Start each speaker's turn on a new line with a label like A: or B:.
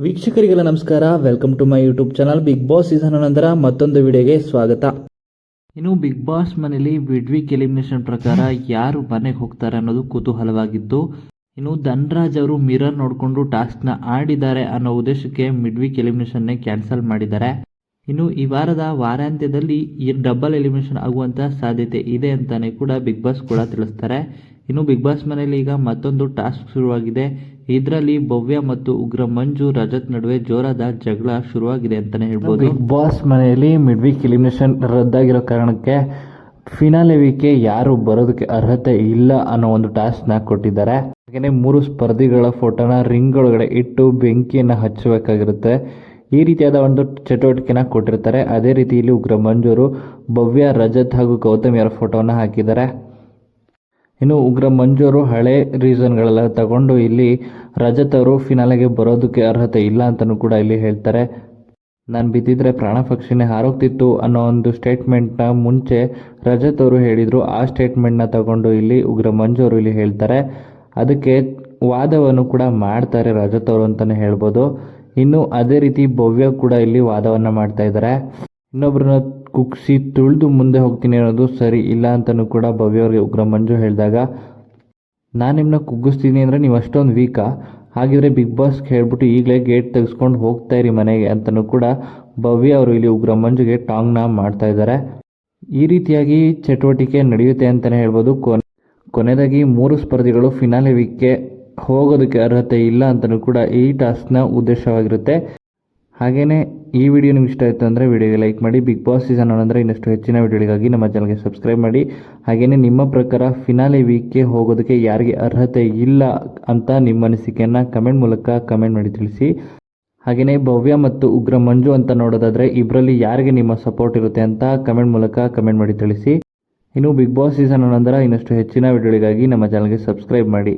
A: ವೀಕ್ಷಕರಿಗೆಲ್ಲ ನಮಸ್ಕಾರ. Welcome to my YouTube channel. Bigg Boss season ನಂತರ ಮತ್ತೊಂದು ವಿಡಿಯೋಗೆ ಸ್ವಾಗತ. ಇನ್ನು ಬಿಗ್ ಬಾಸ್ ಮನೆಯಲ್ಲಿ ಮಿಡ್ ವೀಕ್ ಎಲಿಮಿನೇಷನ್ ಪ್ರಕಾರ ಯಾರು ಮನೆಗೆ ಹೋಗ್ತಾರೆ ಅನ್ನೋದು ಕುತೂಹಲವಾಗಿತ್ತು. ಇನ್ನು ಧನ್ರಾಜ್ ಅವರು ಮಿರರ್ ನೋಡಿಕೊಂಡು ಟಾಸ್ಕ್ನ ಆಡಿದ್ದಾರೆ ಅನ್ನೋ ಉದ್ದೇಶಕ್ಕೆ ಮಿಡ್ ವೀಕ್ ಎಲಿಮಿನೇಷನ್ನೇ ಕ್ಯಾನ್ಸಲ್ ಮಾಡಿದ್ದಾರೆ. ಇನ್ನು ಈ ವಾರದ ವಾರಾಂತ್ಯದಲ್ಲಿ ಈ ಡಬಲ್ ಎಲಿಮಿನೇಷನ್ ಆಗುವಂಥ ಸಾಧ್ಯತೆ ಇದೆ ಅಂತಾನೆ ಕೂಡ ಬಿಗ್ ಬಾಸ್ ಕೂಡ ತಿಳಿಸ್ತಾರೆ. ಇನ್ನು ಬಿಗ್ ಬಾಸ್ ಮನೆಯಲ್ಲಿ ಈಗ ಮತ್ತೊಂದು ಟಾಸ್ಕ್ ಶುರುವಾಗಿದೆ. ಇದರಲ್ಲಿ ಭವ್ಯ ಮತ್ತು ಉಗ್ರ ಮಂಜು ರಜತ್ ನಡುವೆ ಜೋರಾದ ಜಗಳ ಶುರುವಾಗಿದೆ ಅಂತಾನೆ ಹೇಳ್ಬೋದು. ಬಿಗ್ ಬಾಸ್ ಮನೆಯಲ್ಲಿ ಮಿಡ್ ವೀಕ್ ಎಲಿಮಿನೇಷನ್ ರದ್ದಾಗಿರೋ ಕಾರಣಕ್ಕೆ ಫಿನಾಲೆ ವೀಕ್ಗೆ ಯಾರು ಬರೋದಕ್ಕೆ ಅರ್ಹತೆ ಇಲ್ಲ ಅನ್ನೋ ಒಂದು ಟಾಸ್ಕ್ನ ಕೊಟ್ಟಿದ್ದಾರೆ. ಹಾಗೆಯೇ 3 ಸ್ಪರ್ಧಿಗಳ ಫೋಟೋನ ರಿಂಗ್ ಒಳಗಡೆ ಇಟ್ಟು ಬೆಂಕಿಯನ್ನು ಹಚ್ಚಬೇಕಾಗಿರುತ್ತೆ. ಈ ರೀತಿಯಾದ ಒಂದು ಚಟುವಟಿಕೆನ ಕೊಟ್ಟಿರ್ತಾರೆ. ಅದೇ ರೀತಿ ಇಲ್ಲಿ ಉಗ್ರ ಮಂಜೂರು ಭವ್ಯ, ರಜತ್ ಹಾಗೂ ಗೌತಮಿಯರ ಫೋಟೋನ ಹಾಕಿದ್ದಾರೆ. ಇನ್ನು ಉಗ್ರ ಮಂಜೂರು ಹಳೆ ರೀಸನ್ಗಳೆಲ್ಲ ತಗೊಂಡು ಇಲ್ಲಿ ರಜತ್ ಅವರು ಫಿನಾಲೆಗೆ ಬರೋದಕ್ಕೆ ಅರ್ಹತೆ ಇಲ್ಲ ಅಂತಲೂ ಕೂಡ ಇಲ್ಲಿ ಹೇಳ್ತಾರೆ. ನಾನು ಬಿದ್ದಿದ್ರೆ ಪ್ರಾಣ ಪಕ್ಷಿನೇ ಹಾರೋಗ್ತಿತ್ತು ಅನ್ನೋ ಒಂದು ಸ್ಟೇಟ್ಮೆಂಟ್ನ ಮುಂಚೆ ರಜತ್ ಅವರು ಹೇಳಿದರು. ಆ ಸ್ಟೇಟ್ಮೆಂಟ್ನ ತಗೊಂಡು ಇಲ್ಲಿ ಉಗ್ರ ಮಂಜೂರು ಇಲ್ಲಿ ಹೇಳ್ತಾರೆ. ಅದಕ್ಕೆ ವಾದವನ್ನು ಕೂಡ ಮಾಡ್ತಾರೆ ರಜತ್ ಅವರು ಅಂತಲೇ ಹೇಳ್ಬೋದು. ಇನ್ನು ಅದೇ ರೀತಿ ಭವ್ಯ ಕೂಡ ಇಲ್ಲಿ ವಾದವನ್ನು ಮಾಡ್ತಾ ಇದ್ದಾರೆ. ಇನ್ನೊಬ್ಬರನ್ನ ಕುಗ್ಸಿ ತುಳಿದು ಮುಂದೆ ಹೋಗ್ತೀನಿ ಅನ್ನೋದು ಸರಿ ಇಲ್ಲ ಅಂತಲೂ ಕೂಡ ಭವ್ಯ ಅವರಿಗೆ ಉಗ್ರ ಮಂಜು ಹೇಳಿದಾಗ, ನಾನು ನಿಮ್ಮನ್ನ ಕುಗ್ಗಿಸ್ತೀನಿ ಅಂದರೆ ನೀವು ಅಷ್ಟೊಂದು ವೀಕಾ, ಹಾಗಿದ್ರೆ ಬಿಗ್ ಬಾಸ್ಗೆ ಹೇಳ್ಬಿಟ್ಟು ಈಗಲೇ ಗೇಟ್ ತೆಗೆಸ್ಕೊಂಡು ಹೋಗ್ತಾ ಇರಿ ಮನೆಗೆ ಅಂತಲೂ ಕೂಡ ಭವ್ಯ ಅವರು ಇಲ್ಲಿ ಉಗ್ರ ಮಂಜುಗೆ ಟಾಂಗ್ನ ಮಾಡ್ತಾ ಇದ್ದಾರೆ. ಈ ರೀತಿಯಾಗಿ ಚಟುವಟಿಕೆ ನಡೆಯುತ್ತೆ ಅಂತಲೇ ಹೇಳ್ಬೋದು. ಕೊನೆಯದಾಗಿ 3 ಸ್ಪರ್ಧಿಗಳು ಫಿನಾಲೆ ವೀಕ್ಗೆ ಹೋಗೋದಕ್ಕೆ ಅರ್ಹತೆ ಇಲ್ಲ ಅಂತಲೂ ಕೂಡ ಈ ಟಾಸ್ಕ್ನ ಉದ್ದೇಶವಾಗಿರುತ್ತೆ. ಹಾಗೆಯೇ ಈ ವಿಡಿಯೋ ನಿಮ್ಗೆ ಇಷ್ಟ ಆಯಿತು ಅಂದರೆ ವಿಡಿಯೋಗೆ ಲೈಕ್ ಮಾಡಿ. ಬಿಗ್ ಬಾಸ್ ಸೀಸನ್ ಅಂದರೆ ಇನ್ನಷ್ಟು ಹೆಚ್ಚಿನ ವಿಡಿಯೋಗಳಿಗಾಗಿ ನಮ್ಮ ಚಾನಲ್ಗೆ ಸಬ್ಸ್ಕ್ರೈಬ್ ಮಾಡಿ. ಹಾಗೆಯೇ ನಿಮ್ಮ ಪ್ರಕಾರ ಫಿನಾಲೆ ವೀಕ್ಗೆ ಹೋಗೋದಕ್ಕೆ ಯಾರಿಗೆ ಅರ್ಹತೆ ಇಲ್ಲ ಅಂತ ನಿಮ್ಮ ಅನಿಸಿಕೆಯನ್ನು ಕಮೆಂಟ್ ಮೂಲಕ ಕಮೆಂಟ್ ಮಾಡಿ ತಿಳಿಸಿ. ಹಾಗೆಯೇ ಭವ್ಯ ಮತ್ತು ಉಗ್ರ ಮಂಜು ಅಂತ ನೋಡೋದಾದರೆ ಇಬ್ಬರಲ್ಲಿ ಯಾರಿಗೆ ನಿಮ್ಮ ಸಪೋರ್ಟ್ ಇರುತ್ತೆ ಅಂತ ಕಮೆಂಟ್ ಮೂಲಕ ಕಮೆಂಟ್ ಮಾಡಿ ತಿಳಿಸಿ. ಇನ್ನು ಬಿಗ್ ಬಾಸ್ ಸೀಸನ್ ನಂತರ ಇನ್ನಷ್ಟು ಹೆಚ್ಚಿನ ವಿಡಿಯೋಗಳಿಗಾಗಿ ನಮ್ಮ ಚಾನಲ್ಗೆ ಸಬ್ಸ್ಕ್ರೈಬ್ ಮಾಡಿ.